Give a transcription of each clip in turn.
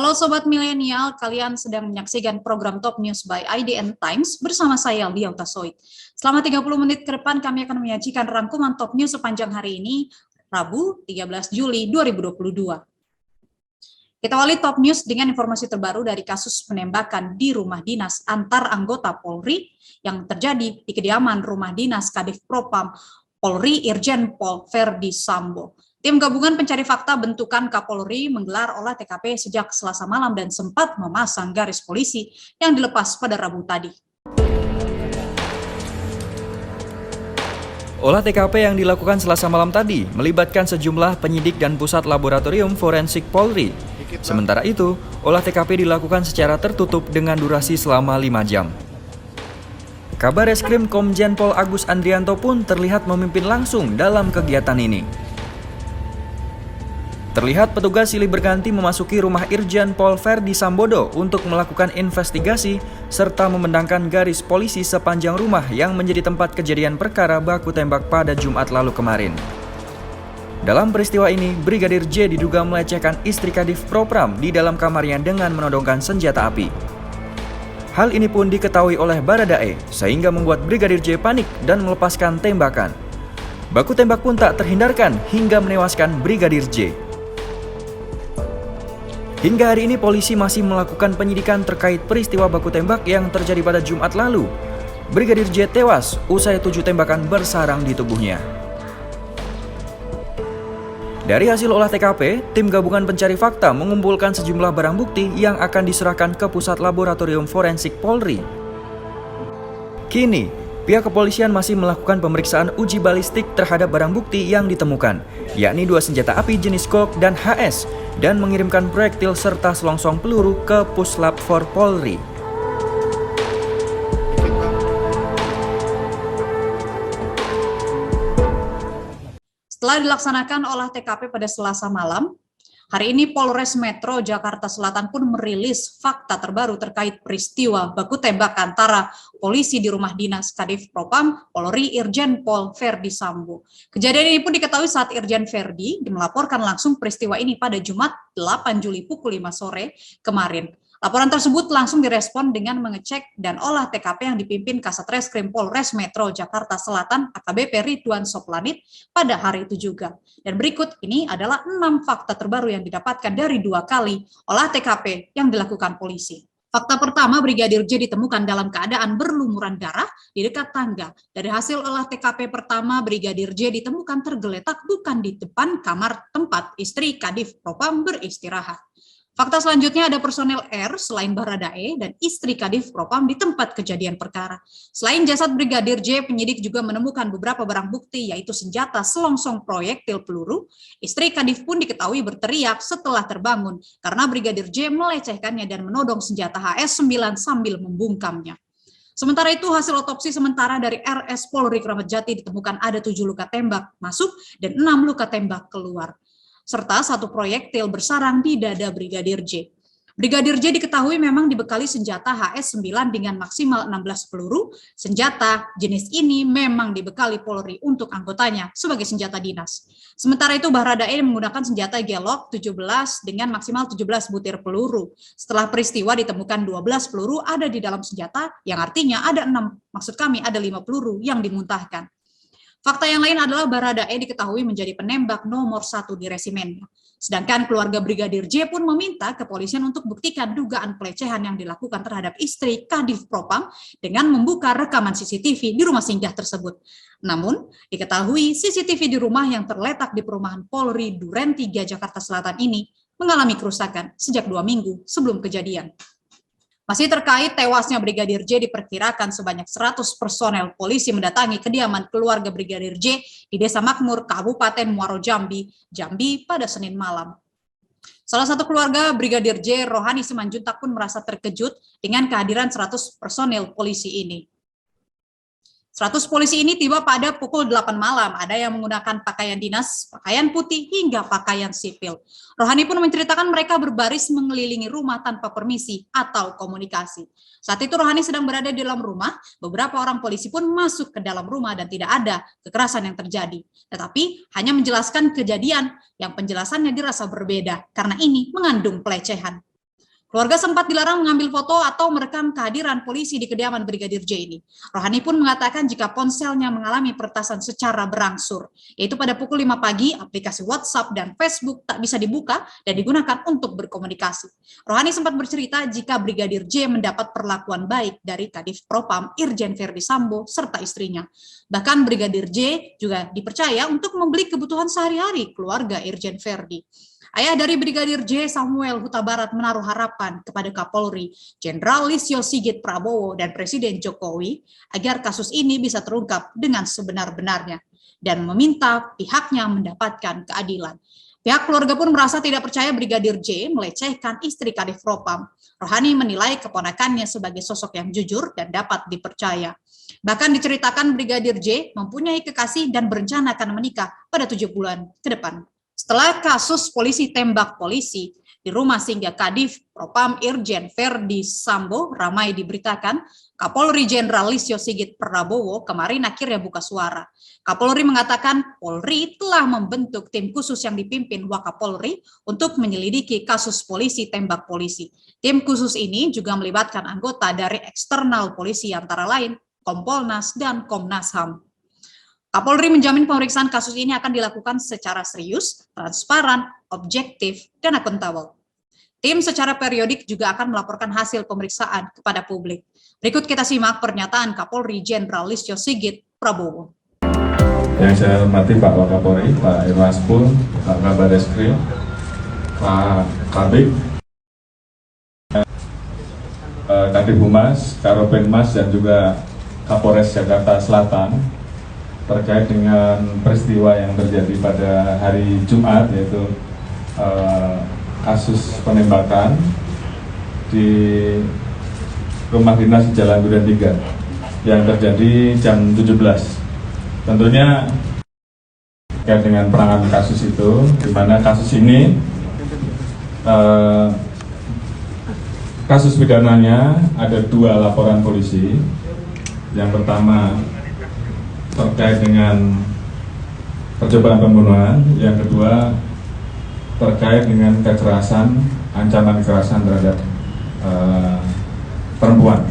Halo Sobat Milenial, kalian sedang menyaksikan program Top News by IDN Times bersama saya, Lia Utasoid. Selama 30 menit ke depan kami akan menyajikan rangkuman Top News sepanjang hari ini, Rabu 13 Juli 2022. Kita awali Top News dengan informasi terbaru dari kasus penembakan di rumah dinas antar anggota Polri yang terjadi di kediaman rumah dinas Kadif Propam Polri Irjen Pol Verdi Sambo. Tim gabungan pencari fakta bentukan Kapolri menggelar olah TKP sejak Selasa malam dan sempat memasang garis polisi yang dilepas pada Rabu tadi. Olah TKP yang dilakukan Selasa malam tadi melibatkan sejumlah penyidik dan pusat laboratorium forensik Polri. Sementara itu, olah TKP dilakukan secara tertutup dengan durasi selama 5 jam. Kabar Reskrim Komjen Pol Agus Andrianto pun terlihat memimpin langsung dalam kegiatan ini. Terlihat petugas silih berganti memasuki rumah Irjen Pol Verdi Sambo untuk melakukan investigasi serta memendangkan garis polisi sepanjang rumah yang menjadi tempat kejadian perkara baku tembak pada Jumat lalu kemarin. Dalam peristiwa ini, Brigadir J diduga melecehkan istri Kadif Propam di dalam kamarnya dengan menodongkan senjata api. Hal ini pun diketahui oleh Baradae sehingga membuat Brigadir J panik dan melepaskan tembakan. Baku tembak pun tak terhindarkan hingga menewaskan Brigadir J. Hingga hari ini polisi masih melakukan penyidikan terkait peristiwa baku tembak yang terjadi pada Jumat lalu. Brigadir J tewas usai 7 tembakan bersarang di tubuhnya. Dari hasil olah TKP, tim gabungan pencari fakta mengumpulkan sejumlah barang bukti yang akan diserahkan ke Pusat Laboratorium Forensik Polri. Kini, pihak kepolisian masih melakukan pemeriksaan uji balistik terhadap barang bukti yang ditemukan, yakni 2 senjata api jenis Glock dan HS, dan mengirimkan proyektil serta selongsong peluru ke Puslap 4 Polri. Setelah dilaksanakan olah TKP pada Selasa malam, hari ini Polres Metro Jakarta Selatan pun merilis fakta terbaru terkait peristiwa baku tembak antara polisi di rumah dinas Kadif Propam Polri Irjen Pol Verdi Sambo. Kejadian ini pun diketahui saat Irjen Verdi melaporkan langsung peristiwa ini pada Jumat 8 Juli pukul 5 sore kemarin. Laporan tersebut langsung direspon dengan mengecek dan olah TKP yang dipimpin Kasat Reskrim Polres Metro Jakarta Selatan AKBP Ridwan Soplanit pada hari itu juga. Dan berikut ini adalah 6 fakta terbaru yang didapatkan dari 2 kali olah TKP yang dilakukan polisi. Fakta pertama, Brigadir J ditemukan dalam keadaan berlumuran darah di dekat tangga. Dari hasil olah TKP pertama, Brigadir J ditemukan tergeletak bukan di depan kamar tempat istri Kadif Propam beristirahat. Fakta selanjutnya ada personel R selain Baradae dan istri Kadif Propam di tempat kejadian perkara. Selain jasad Brigadir J, penyidik juga menemukan beberapa barang bukti yaitu senjata selongsong proyektil peluru. Istri Kadif pun diketahui berteriak setelah terbangun karena Brigadir J melecehkannya dan menodong senjata HS9 sambil membungkamnya. Sementara itu, hasil otopsi sementara dari RS Polri Kramat Jati ditemukan ada 7 luka tembak masuk dan 6 luka tembak keluar, serta 1 proyektil bersarang di dada Brigadir J. Brigadir J diketahui memang dibekali senjata HS9 dengan maksimal 16 peluru. Senjata jenis ini memang dibekali Polri untuk anggotanya sebagai senjata dinas. Sementara itu, Baradae menggunakan senjata Glock 17 dengan maksimal 17 butir peluru. Setelah peristiwa ditemukan 12 peluru ada di dalam senjata, yang artinya ada 5 peluru yang dimuntahkan. Fakta yang lain adalah Baradae diketahui menjadi penembak nomor 1 di resimennya. Sedangkan keluarga Brigadir J pun meminta kepolisian untuk buktikan dugaan pelecehan yang dilakukan terhadap istri Kadif Propam dengan membuka rekaman CCTV di rumah singgah tersebut. Namun, diketahui CCTV di rumah yang terletak di perumahan Polri Duren 3 Jakarta Selatan ini mengalami kerusakan sejak 2 minggu sebelum kejadian. Masih terkait tewasnya Brigadir J, diperkirakan sebanyak 100 personel polisi mendatangi kediaman keluarga Brigadir J di Desa Makmur, Kabupaten Muaro Jambi pada Senin malam. Salah satu keluarga Brigadir J, Rohani Simanjuntak pun merasa terkejut dengan kehadiran 100 personel polisi ini. 100 polisi ini tiba pada pukul 8 malam, ada yang menggunakan pakaian dinas, pakaian putih, hingga pakaian sipil. Rohani pun menceritakan mereka berbaris mengelilingi rumah tanpa permisi atau komunikasi. Saat itu Rohani sedang berada di dalam rumah, beberapa orang polisi pun masuk ke dalam rumah dan tidak ada kekerasan yang terjadi. Tetapi hanya menjelaskan kejadian yang penjelasannya dirasa berbeda, karena ini mengandung pelecehan. Keluarga sempat dilarang mengambil foto atau merekam kehadiran polisi di kediaman Brigadir J ini. Rohani pun mengatakan jika ponselnya mengalami peretasan secara berangsur, yaitu pada pukul 5 pagi, aplikasi WhatsApp dan Facebook tak bisa dibuka dan digunakan untuk berkomunikasi. Rohani sempat bercerita jika Brigadir J mendapat perlakuan baik dari Kadif Propam Irjen Verdi Sambo serta istrinya. Bahkan Brigadir J juga dipercaya untuk membeli kebutuhan sehari-hari keluarga Irjen Verdi. Ayah dari Brigadir J, Samuel Huta Barat, menaruh harapan kepada Kapolri Jenderal Listio Sigit Prabowo dan Presiden Jokowi agar kasus ini bisa terungkap dengan sebenar-benarnya dan meminta pihaknya mendapatkan keadilan. Pihak keluarga pun merasa tidak percaya Brigadir J melecehkan istri Kadif Propam. Rohani menilai keponakannya sebagai sosok yang jujur dan dapat dipercaya. Bahkan diceritakan Brigadir J mempunyai kekasih dan berencana akan menikah pada 7 bulan ke depan. Setelah kasus polisi tembak polisi di rumah singgah Kadif Propam Irjen Verdi Sambo ramai diberitakan, Kapolri Jenderal Listio Sigit Prabowo kemarin akhirnya buka suara. Kapolri mengatakan Polri telah membentuk tim khusus yang dipimpin Wakapolri untuk menyelidiki kasus polisi tembak polisi. Tim khusus ini juga melibatkan anggota dari eksternal polisi antara lain Kompolnas dan Komnas HAM. Kapolri menjamin pemeriksaan kasus ini akan dilakukan secara serius, transparan, objektif, dan akuntabel. Tim secara periodik juga akan melaporkan hasil pemeriksaan kepada publik. Berikut kita simak pernyataan Kapolri Jenderal Listio Sigit Prabowo. Yang saya hormati Pak Wakapolri, Pak Irwaspul, Pak Kabar Eskrim, Pak Kabik, Kadif Humas, Karopenmas, dan juga Kapolres Jakarta Selatan terkait dengan peristiwa yang terjadi pada hari Jumat, yaitu kasus penembakan di rumah dinas Jalan Duren 3 yang terjadi jam 17. Tentunya terkait dengan penanganan kasus itu, di mana kasus ini kasus pidananya ada 2 laporan polisi. Yang pertama terkait dengan percobaan pembunuhan, yang kedua terkait dengan kekerasan, ancaman kekerasan terhadap perempuan,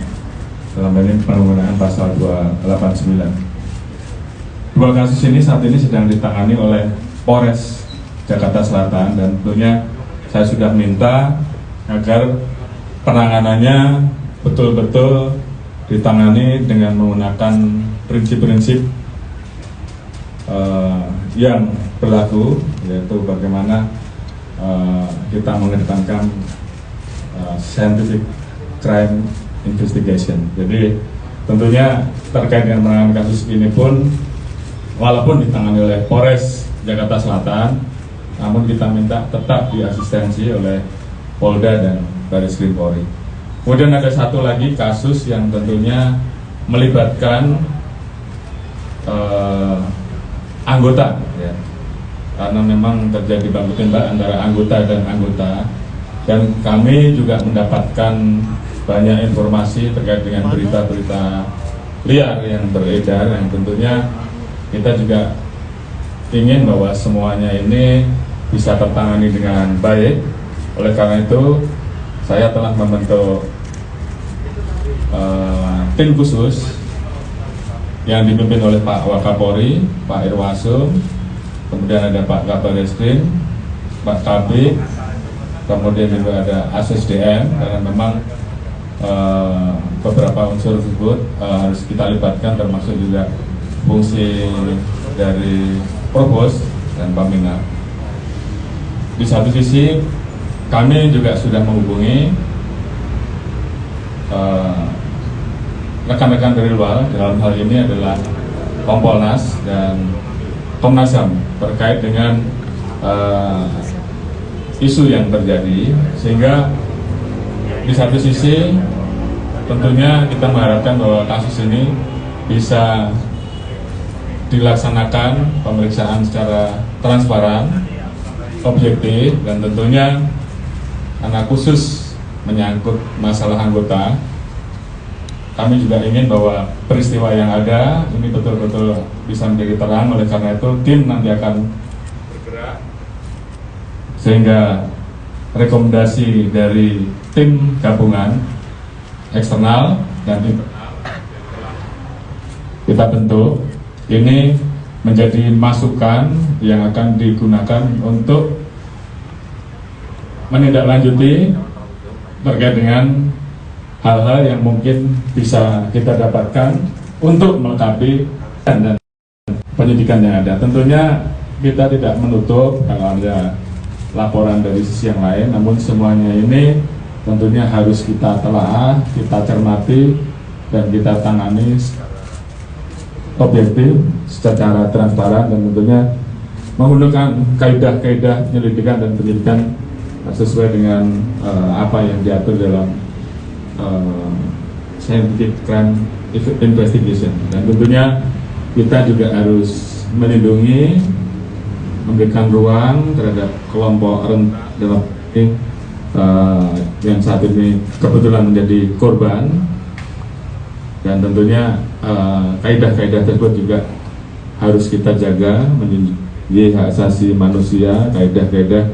dalam ini penggunaan pasal 289. 2 kasus ini saat ini sedang ditangani oleh Polres Jakarta Selatan, dan tentunya saya sudah minta agar penanganannya betul-betul ditangani dengan menggunakan prinsip-prinsip yang berlaku, yaitu bagaimana kita mengedepankan scientific crime investigation. Jadi tentunya terkait dengan penanganan kasus ini pun, walaupun ditangani oleh Polres Jakarta Selatan, namun kita minta tetap diasistensi oleh Polda dan Bareskrim Polri. Kemudian ada satu lagi kasus yang tentunya melibatkan anggota, ya, karena memang terjadi baku tembak antara anggota dan anggota, dan kami juga mendapatkan banyak informasi terkait dengan berita-berita liar yang beredar, yang tentunya kita juga ingin bahwa semuanya ini bisa tertangani dengan baik. Oleh karena itu saya telah membentuk tim khusus yang dipimpin oleh Pak Wakapolri, Pak Irwasum, kemudian ada Pak Kabar Eskrim, Pak Kabik, kemudian juga ada ASSDM, karena memang beberapa unsur tersebut harus kita libatkan, termasuk juga fungsi dari Provos dan Pamina. Di satu sisi kami juga sudah menghubungi rekan-rekan dari luar, dalam hal ini adalah Kompolnas dan Komnas HAM terkait dengan isu yang terjadi, sehingga di satu sisi tentunya kita mengharapkan bahwa kasus ini bisa dilaksanakan pemeriksaan secara transparan, objektif, dan tentunya karena khusus menyangkut masalah anggota, kami juga ingin bahwa peristiwa yang ada ini betul-betul bisa menjadi terang. Oleh karena itu tim nanti akan bergerak sehingga rekomendasi dari tim gabungan eksternal dan internal kita bentuk. Ini menjadi masukan yang akan digunakan untuk menindaklanjuti terkait dengan hal-hal yang mungkin bisa kita dapatkan untuk melengkapi dan penyidikan yang ada. Tentunya kita tidak menutup kalau ada laporan dari sisi yang lain, namun semuanya ini tentunya harus kita telaah, kita cermati, dan kita tangani objektif, secara transparan, dan tentunya menggunakan kaidah-kaidah penyelidikan dan penyidikan sesuai dengan apa yang diatur dalam scientific crime investigation. Dan tentunya kita juga harus melindungi, memberikan ruang terhadap kelompok rentan dalam ini yang saat ini kebetulan menjadi korban. Dan tentunya kaidah-kaidah tersebut juga harus kita jaga, menjadi hak asasi manusia, kaidah-kaidah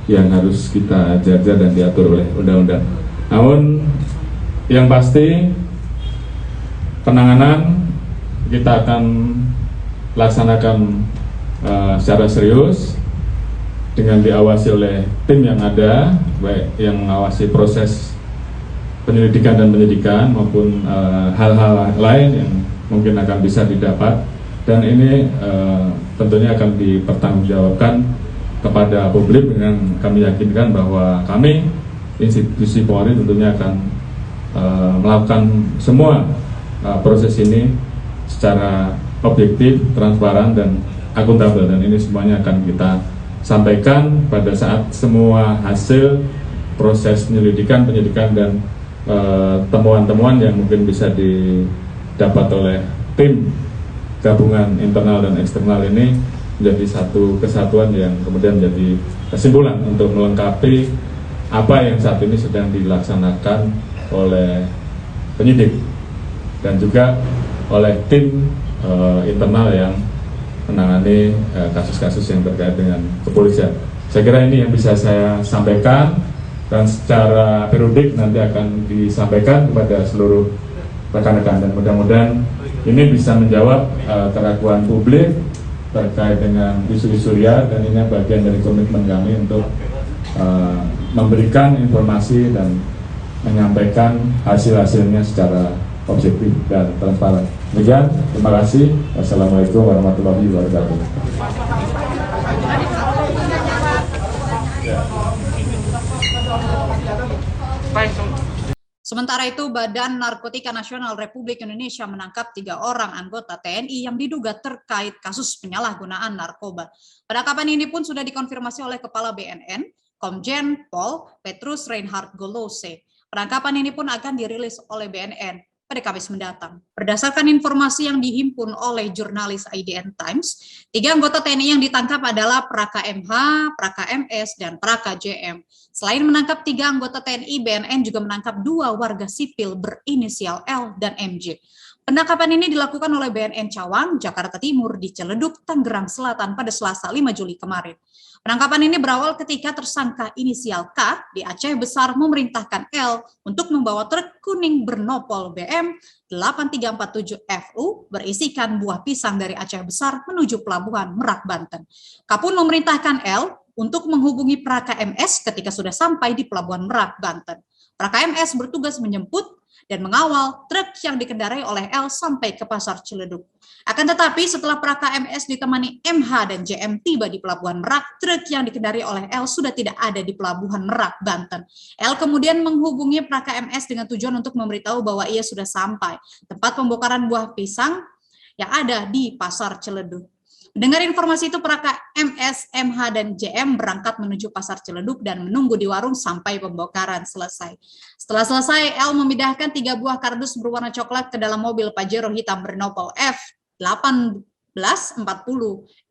yang harus kita jaga dan diatur oleh undang-undang. Namun yang pasti penanganan kita akan laksanakan secara serius dengan diawasi oleh tim yang ada, baik yang mengawasi proses penyelidikan dan penyidikan maupun hal-hal lain yang mungkin akan bisa didapat, dan ini tentunya akan dipertanggungjawabkan kepada publik dengan kami yakinkan bahwa kami institusi Polri tentunya akan melakukan semua proses ini secara objektif, transparan, dan akuntabel, dan ini semuanya akan kita sampaikan pada saat semua hasil proses penyelidikan, penyidikan, dan temuan-temuan yang mungkin bisa didapat oleh tim gabungan internal dan eksternal ini menjadi satu kesatuan yang kemudian menjadi kesimpulan untuk melengkapi apa yang saat ini sedang dilaksanakan oleh penyidik dan juga oleh tim internal yang menangani kasus-kasus yang terkait dengan kepolisian. Saya kira ini yang bisa saya sampaikan, dan secara periodik nanti akan disampaikan kepada seluruh rekan-rekan, dan mudah-mudahan ini bisa menjawab keraguan publik terkait dengan isu-isu liar, dan ini bagian dari komitmen kami untuk memberikan informasi dan menyampaikan hasil-hasilnya secara objektif dan transparan. Demikian, terima kasih. Wassalamualaikum warahmatullahi wabarakatuh. Sementara itu, Badan Narkotika Nasional Republik Indonesia menangkap 3 orang anggota TNI yang diduga terkait kasus penyalahgunaan narkoba. Penangkapan ini pun sudah dikonfirmasi oleh Kepala BNN, Komjen Pol Petrus Reinhard Golose. Penangkapan ini pun akan dirilis oleh BNN pada Kamis mendatang. Berdasarkan informasi yang dihimpun oleh jurnalis IDN Times, 3 anggota TNI yang ditangkap adalah Praka MH, Praka MS, dan Praka JM. Selain menangkap 3 anggota TNI, BNN juga menangkap 2 warga sipil berinisial L dan MJ. Penangkapan ini dilakukan oleh BNN Cawang, Jakarta Timur, di Ciledug, Tangerang Selatan pada Selasa 5 Juli kemarin. Penangkapan ini berawal ketika tersangka inisial K di Aceh Besar memerintahkan L untuk membawa truk kuning bernopol BM 8347FU berisikan buah pisang dari Aceh Besar menuju Pelabuhan Merak, Banten. K pun memerintahkan L untuk menghubungi Praka MS ketika sudah sampai di Pelabuhan Merak, Banten. Praka MS bertugas menjemput dan mengawal truk yang dikendarai oleh L sampai ke Pasar Ciledug. Akan tetapi setelah Praka MS ditemani MH dan JM tiba di Pelabuhan Merak, truk yang dikendarai oleh L sudah tidak ada di Pelabuhan Merak, Banten. L kemudian menghubungi Praka MS dengan tujuan untuk memberitahu bahwa ia sudah sampai tempat pembongkaran buah pisang yang ada di Pasar Ciledug. Mendengar informasi itu, Praka MS, MH, dan JM berangkat menuju Pasar Ciledug dan menunggu di warung sampai pembongkaran selesai. Setelah selesai, L memindahkan 3 buah kardus berwarna coklat ke dalam mobil Pajero hitam bernopol F1840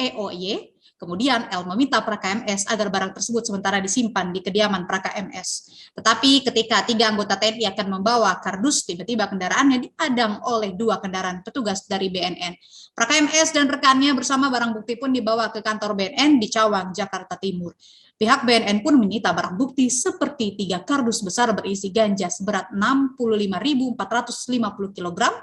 EOY. Kemudian L meminta Praka MS agar barang tersebut sementara disimpan di kediaman Praka MS. Tetapi ketika 3 anggota TNI akan membawa kardus, tiba-tiba kendaraannya dihadang oleh 2 kendaraan petugas dari BNN. Praka MS dan rekannya bersama barang bukti pun dibawa ke kantor BNN di Cawang, Jakarta Timur. Pihak BNN pun menyita barang bukti seperti 3 kardus besar berisi ganja seberat 65.450 kg,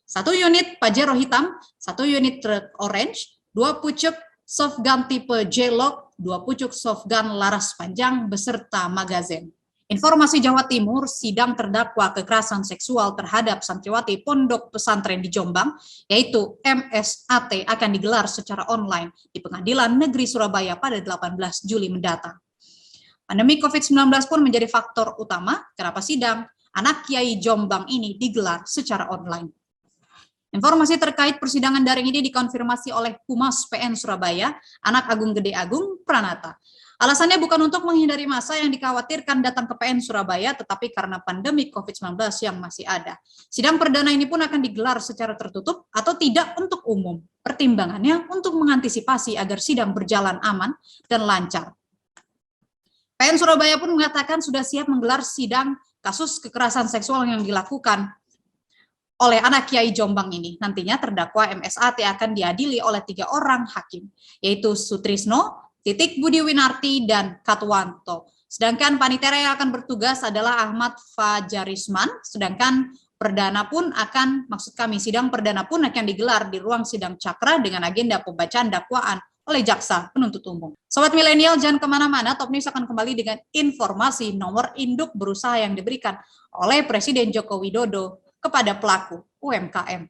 1 unit Pajero hitam, 1 unit truk orange, 2 pucuk soft gun tipe J-Lock, 2 pucuk soft gun laras panjang beserta magazin. Informasi Jawa Timur, sidang terdakwa kekerasan seksual terhadap santriwati Pondok Pesantren di Jombang, yaitu MSAT, akan digelar secara online di Pengadilan Negeri Surabaya pada 18 Juli mendatang. Pandemi COVID-19 pun menjadi faktor utama kenapa sidang anak Kiai Jombang ini digelar secara online. Informasi terkait persidangan daring ini dikonfirmasi oleh Humas PN Surabaya, Anak Agung Gede Agung Pranata. Alasannya bukan untuk menghindari massa yang dikhawatirkan datang ke PN Surabaya, tetapi karena pandemi COVID-19 yang masih ada. Sidang perdana ini pun akan digelar secara tertutup atau tidak untuk umum. Pertimbangannya untuk mengantisipasi agar sidang berjalan aman dan lancar. PN Surabaya pun mengatakan sudah siap menggelar sidang kasus kekerasan seksual yang dilakukan oleh anak Kiai Jombang ini. Nantinya terdakwa MSAT akan diadili oleh 3 orang hakim, yaitu Sutrisno, Titik Budi Winarti, dan Katwanto. Sedangkan panitera yang akan bertugas adalah Ahmad Fajarisman, sedangkan sidang perdana pun akan digelar di ruang sidang Cakra dengan agenda pembacaan dakwaan oleh jaksa penuntut umum. Sobat milenial, jangan kemana-mana, Top News akan kembali dengan informasi nomor induk berusaha yang diberikan oleh Presiden Joko Widodo kepada pelaku UMKM.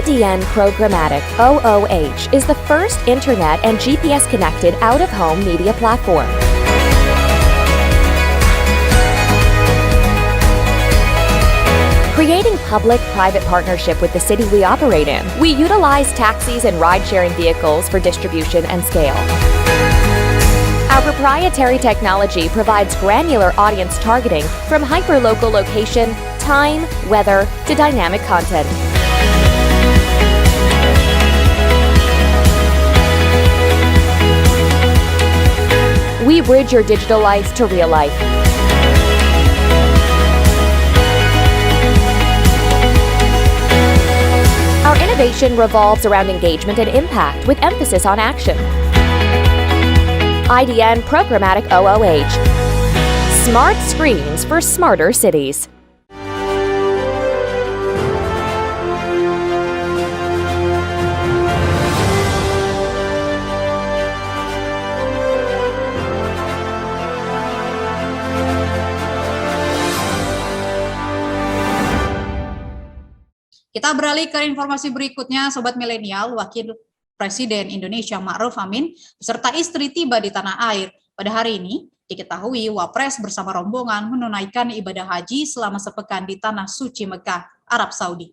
IDN Programmatic OOH is the first internet and GPS-connected out-of-home media platform. Creating public-private partnership with the city we operate in, we utilize taxis and ride-sharing vehicles for distribution and scale. Our proprietary technology provides granular audience targeting from hyperlocal location, time, weather, to dynamic content. We bridge your digital life to real life. Our innovation revolves around engagement and impact with emphasis on action. IDN Programmatic OOH. Smart screens for smarter cities. Kita beralih ke informasi berikutnya, Sobat Milenial. Wakil Presiden Indonesia Ma'ruf Amin beserta istri tiba di tanah air. Pada hari ini, diketahui Wapres bersama rombongan menunaikan ibadah haji selama sepekan di Tanah Suci Mekah, Arab Saudi.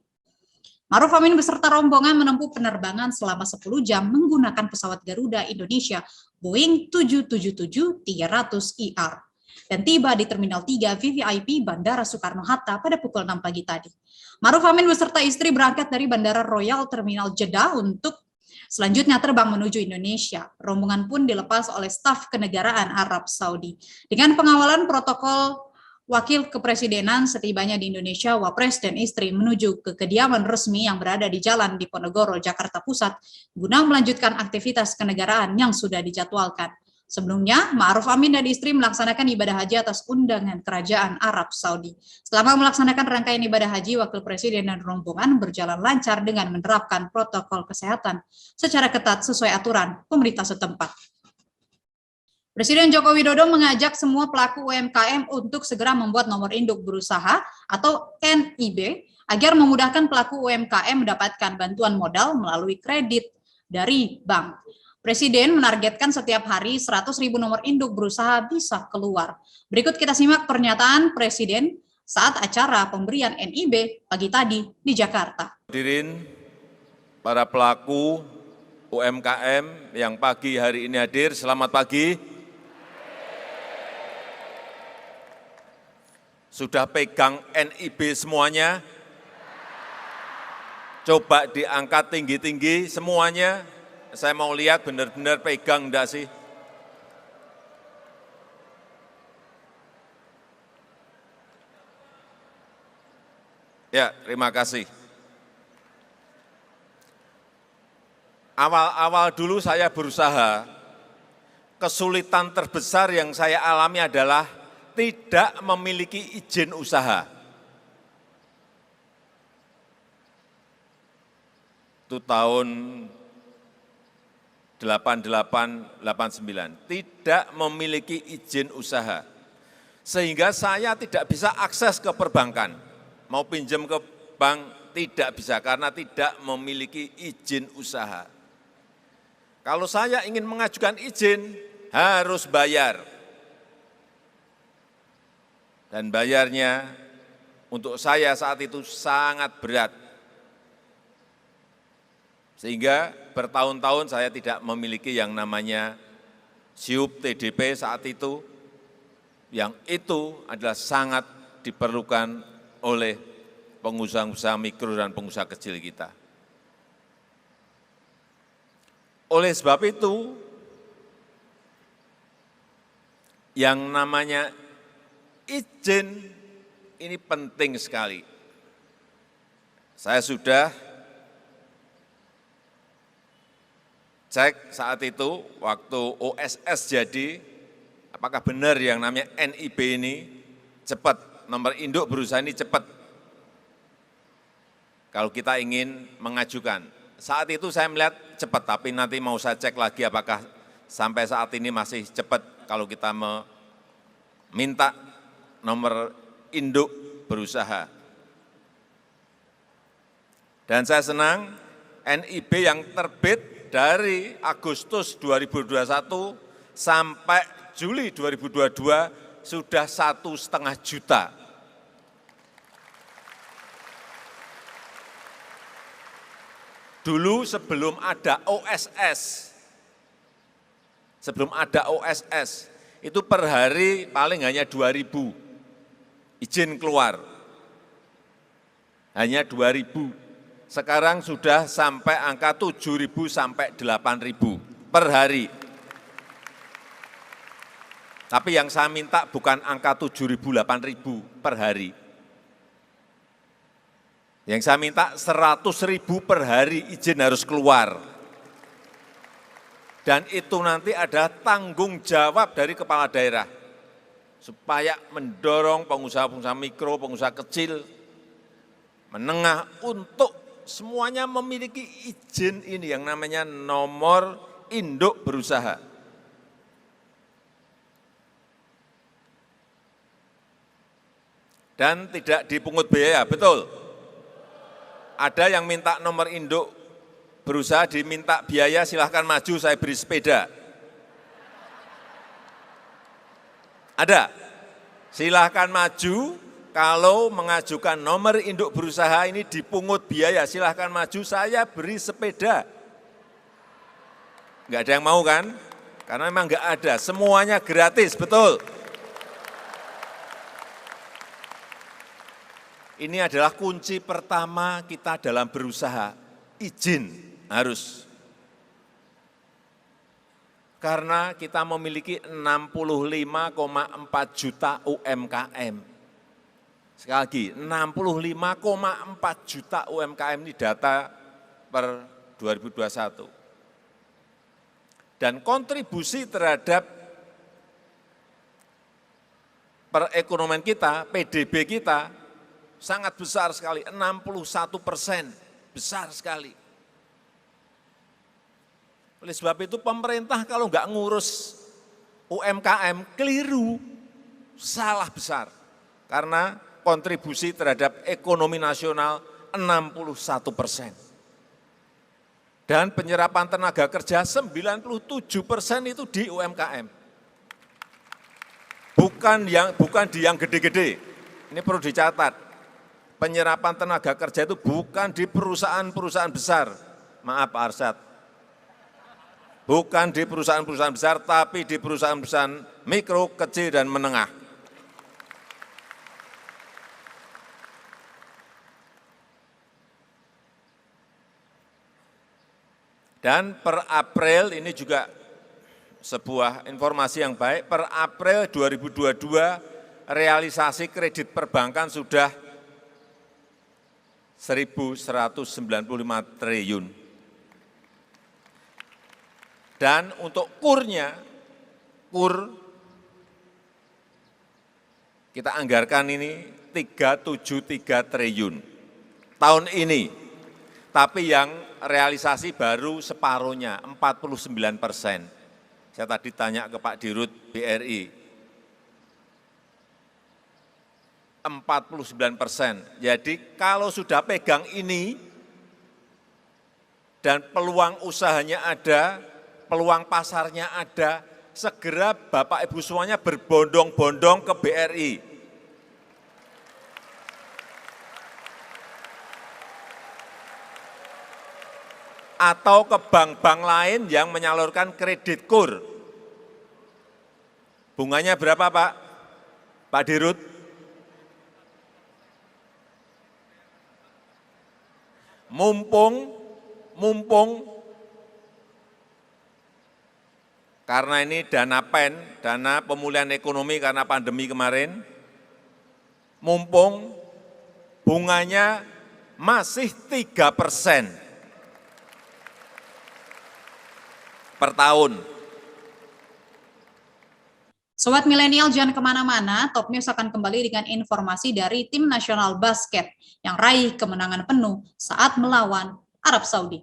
Ma'ruf Amin beserta rombongan menempuh penerbangan selama 10 jam menggunakan pesawat Garuda Indonesia Boeing 777-300ER. Dan tiba di Terminal 3 VVIP Bandara Soekarno-Hatta pada pukul 6 pagi tadi. Ma'ruf Amin beserta istri berangkat dari Bandara Royal Terminal Jeddah untuk selanjutnya terbang menuju Indonesia. Rombongan pun dilepas oleh staf kenegaraan Arab Saudi. Dengan pengawalan protokol wakil kepresidenan, setibanya di Indonesia, Wapres dan istri menuju ke kediaman resmi yang berada di Jalan Diponegoro, Jakarta Pusat, guna melanjutkan aktivitas kenegaraan yang sudah dijadwalkan. Sebelumnya, Ma'ruf Amin dan istri melaksanakan ibadah haji atas undangan Kerajaan Arab Saudi. Selama melaksanakan rangkaian ibadah haji, Wakil Presiden dan rombongan berjalan lancar dengan menerapkan protokol kesehatan secara ketat sesuai aturan pemerintah setempat. Presiden Joko Widodo mengajak semua pelaku UMKM untuk segera membuat nomor induk berusaha atau NIB agar memudahkan pelaku UMKM mendapatkan bantuan modal melalui kredit dari bank. Presiden menargetkan setiap hari 100.000 nomor induk berusaha bisa keluar. Berikut kita simak pernyataan Presiden saat acara pemberian NIB pagi tadi di Jakarta. Hadirin para pelaku UMKM yang pagi hari ini hadir, selamat pagi. Sudah pegang NIB semuanya? Coba diangkat tinggi-tinggi semuanya. Saya mau lihat benar-benar pegang enggak sih. Ya, terima kasih. Awal-awal dulu saya berusaha, kesulitan terbesar yang saya alami adalah tidak memiliki izin usaha. Itu tahun 88, 89, tidak memiliki izin usaha. Sehingga saya tidak bisa akses ke perbankan. Mau pinjam ke bank tidak bisa karena tidak memiliki izin usaha. Kalau saya ingin mengajukan izin, harus bayar. Dan bayarnya untuk saya saat itu sangat berat. Sehingga bertahun-tahun saya tidak memiliki yang namanya SIUP TDP saat itu, yang itu adalah sangat diperlukan oleh pengusaha-pengusaha mikro dan pengusaha kecil kita. Oleh sebab itu, yang namanya izin ini penting sekali. Saya sudah cek saat itu, waktu OSS jadi, apakah benar yang namanya NIB ini cepat, nomor induk berusaha ini cepat. Kalau kita ingin mengajukan. Saat itu saya melihat cepat, tapi nanti mau saya cek lagi apakah sampai saat ini masih cepat kalau kita meminta nomor induk berusaha. Dan saya senang NIB yang terbit dari Agustus 2021 sampai Juli 2022 sudah 1,5 juta. Dulu sebelum ada OSS, itu per hari paling hanya 2.000 izin keluar. Hanya 2.000. Sekarang sudah sampai angka 7.000 sampai 8.000 per hari. Tapi yang saya minta bukan angka 7.000, 8.000 per hari. Yang saya minta 100.000 per hari izin harus keluar. Dan itu nanti ada tanggung jawab dari kepala daerah. Supaya mendorong pengusaha-pengusaha mikro, pengusaha kecil, menengah untuk semuanya memiliki izin ini yang namanya nomor induk berusaha. Dan tidak dipungut biaya, betul. Ada yang minta nomor induk berusaha diminta biaya, silahkan maju, saya beri sepeda. Ada, silahkan maju, kalau mengajukan nomor induk berusaha ini dipungut biaya, silahkan maju, saya beri sepeda. Enggak ada yang mau kan? Karena memang enggak ada, semuanya gratis, betul. Ini adalah kunci pertama kita dalam berusaha, izin harus. Karena kita memiliki 65,4 juta UMKM. Sekali lagi, 65,4 juta UMKM ini data per 2021. Dan kontribusi terhadap perekonomian kita, PDB kita, sangat besar sekali, 61%, besar sekali. Oleh sebab itu pemerintah kalau nggak ngurus UMKM, keliru, salah besar. Karena kontribusi terhadap ekonomi nasional 61%. Dan penyerapan tenaga kerja 97% itu di UMKM. Bukan di yang gede-gede, ini perlu dicatat. Penyerapan tenaga kerja itu bukan di perusahaan-perusahaan besar. Maaf Pak Arsyad. Bukan di perusahaan-perusahaan besar, tapi di perusahaan-perusahaan mikro, kecil, dan menengah. Dan per April ini juga sebuah informasi yang baik, per April 2022 realisasi kredit perbankan sudah 1.195 triliun. Dan untuk kurnya, kita anggarkan ini 373 triliun tahun ini. Tapi yang realisasi baru separuhnya, 49%. Saya tadi tanya ke Pak Dirut BRI, 49%. Jadi kalau sudah pegang ini dan peluang usahanya ada, peluang pasarnya ada, segera Bapak Ibu semuanya berbondong-bondong ke BRI. Atau ke bank-bank lain yang menyalurkan kredit KUR. Bunganya berapa, Pak? Pak Dirut? Mumpung karena ini dana PEN, dana pemulihan ekonomi karena pandemi kemarin, mumpung bunganya masih 3% per tahun. Sobat milenial jangan kemana-mana, Top News akan kembali dengan informasi dari tim nasional basket yang raih kemenangan penuh saat melawan Arab Saudi.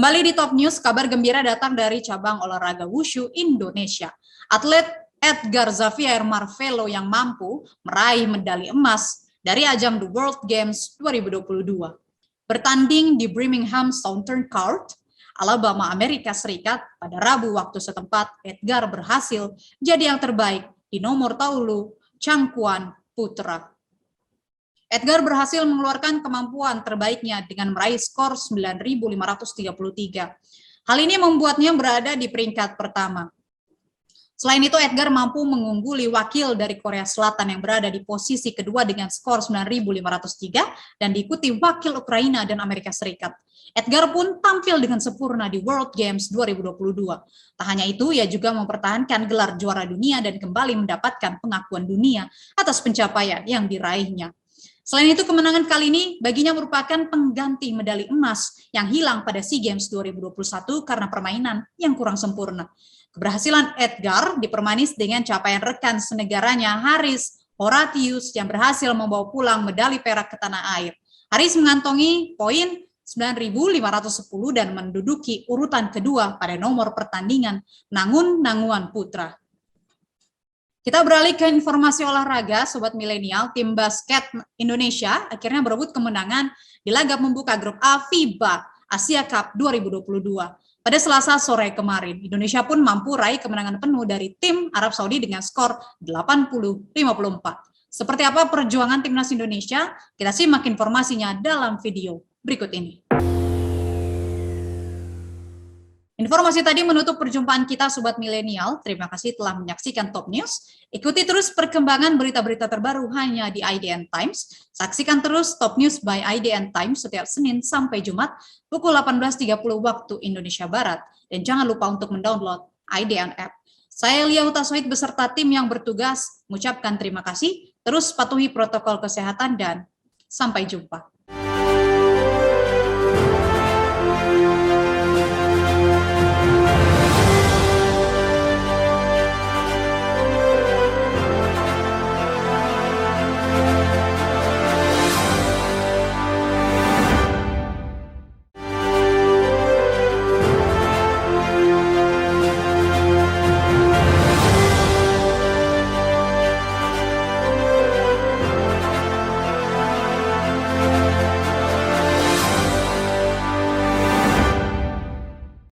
Kembali di Top News, kabar gembira datang dari cabang olahraga wushu Indonesia. Atlet Edgar Xavier Marvelo yang mampu meraih medali emas dari ajang The World Games 2022. Bertanding di Birmingham Southern Court, Alabama, Amerika Serikat pada Rabu waktu setempat, Edgar berhasil jadi yang terbaik di nomor taulu cangkuan putra. Edgar berhasil mengeluarkan kemampuan terbaiknya dengan meraih skor 9.533. Hal ini membuatnya berada di peringkat pertama. Selain itu, Edgar mampu mengungguli wakil dari Korea Selatan yang berada di posisi kedua dengan skor 9.503 dan diikuti wakil Ukraina dan Amerika Serikat. Edgar pun tampil dengan sempurna di World Games 2022. Tak hanya itu, ia juga mempertahankan gelar juara dunia dan kembali mendapatkan pengakuan dunia atas pencapaian yang diraihnya. Selain itu, kemenangan kali ini baginya merupakan pengganti medali emas yang hilang pada SEA Games 2021 karena permainan yang kurang sempurna. Keberhasilan Edgar dipermanis dengan capaian rekan senegaranya Haris Horatius yang berhasil membawa pulang medali perak ke tanah air. Haris mengantongi poin 9.510 dan menduduki urutan kedua pada nomor pertandingan Nangun-Nanguan Putra. Kita beralih ke informasi olahraga, Sobat Milenial. Tim basket Indonesia akhirnya berebut kemenangan di laga pembuka grup A FIBA Asia Cup 2022. Pada Selasa sore kemarin, Indonesia pun mampu raih kemenangan penuh dari tim Arab Saudi dengan skor 80-54. Seperti apa perjuangan timnas Indonesia? Kita simak informasinya dalam video berikut ini. Informasi tadi menutup perjumpaan kita Sobat Milenial. Terima kasih telah menyaksikan Top News. Ikuti terus perkembangan berita-berita terbaru hanya di IDN Times. Saksikan terus Top News by IDN Times setiap Senin sampai Jumat pukul 18.30 waktu Indonesia Barat. Dan jangan lupa untuk mendownload IDN App. Saya Lia Utasoid beserta tim yang bertugas mengucapkan terima kasih. Terus patuhi protokol kesehatan dan sampai jumpa.